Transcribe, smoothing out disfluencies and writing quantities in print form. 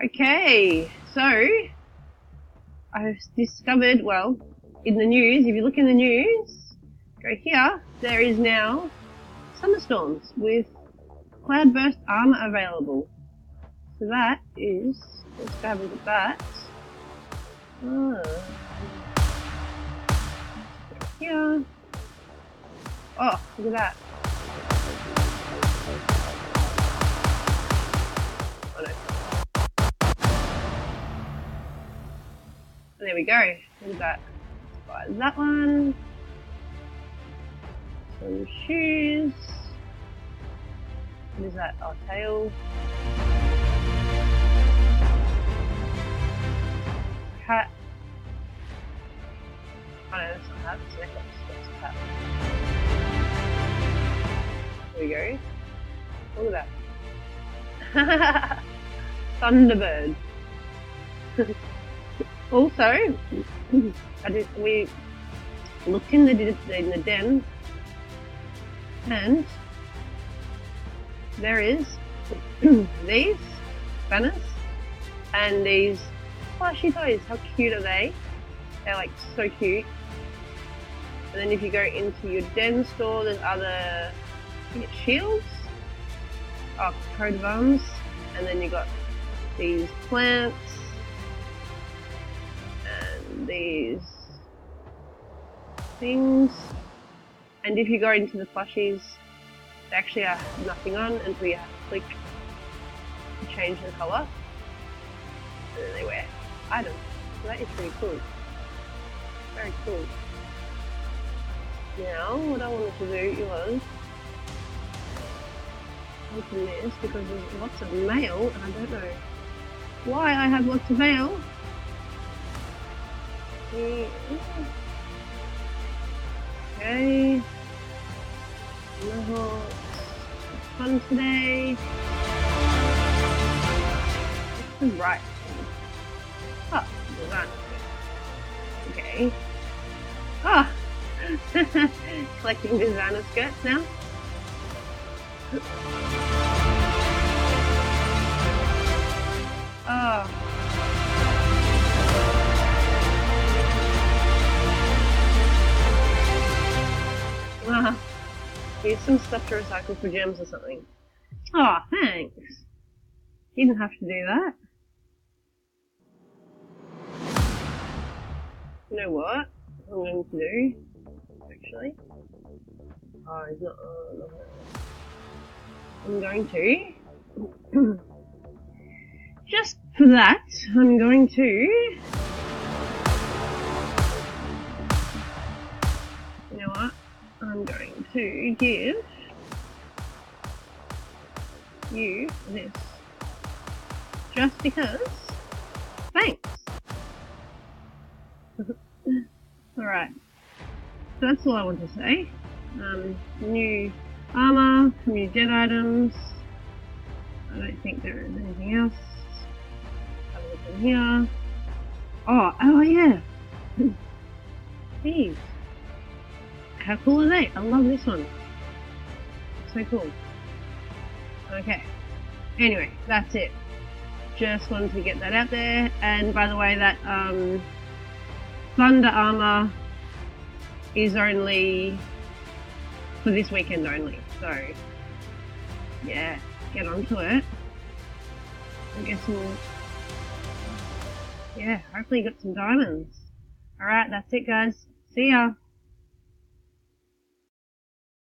Okay, so I've discovered, well, in the news, if you look in the news, go here, there is now Summerstorms with Cloudburst armor available. So that is, let's go have a look at that. Here. Oh, look at that. Oh no. There we go. Look at that. Buy that one. Some shoes. What is that? Oh, tail. Hat. Oh no, that's not a hat. It's a necklace. That's a hat. There we go. Look at that. Thunderbird. Also, we looked in the den, and there is these banners and these plushy toys. How cute are they? They're like so cute. And then if you go into your den store, there's other, I think it's shields, coat of arms, and then you got these plants and these things. And if you go into the plushies, they actually have nothing on until you have to click to change the colour, and then they wear items. So that is pretty cool. Very cool. Now, what I wanted to do was open this because there's lots of mail, and I don't know why I have lots of mail. Okay. Fun today. What's the right? Oh, design. Okay. Ah! Collecting designer skirts now. Oh. Here's some stuff to recycle for gems or something. Oh, thanks. You didn't have to do that. You know what I'm going to do, actually? Oh, it's not. I'm going to. Just for that, I'm going to. You know what? I'm going to give you this. Just because. Thanks! Alright. So that's all I want to say. New armor, new jet items. I don't think there is anything else. Have a look in here. Oh yeah! These. How cool are they? I love this one. It's so cool. Okay. Anyway, that's it. Just wanted to get that out there. And by the way, that Thunder armor is only for this weekend only. So yeah, get onto it. I guess yeah, hopefully you got some diamonds. Alright, that's it guys. See ya.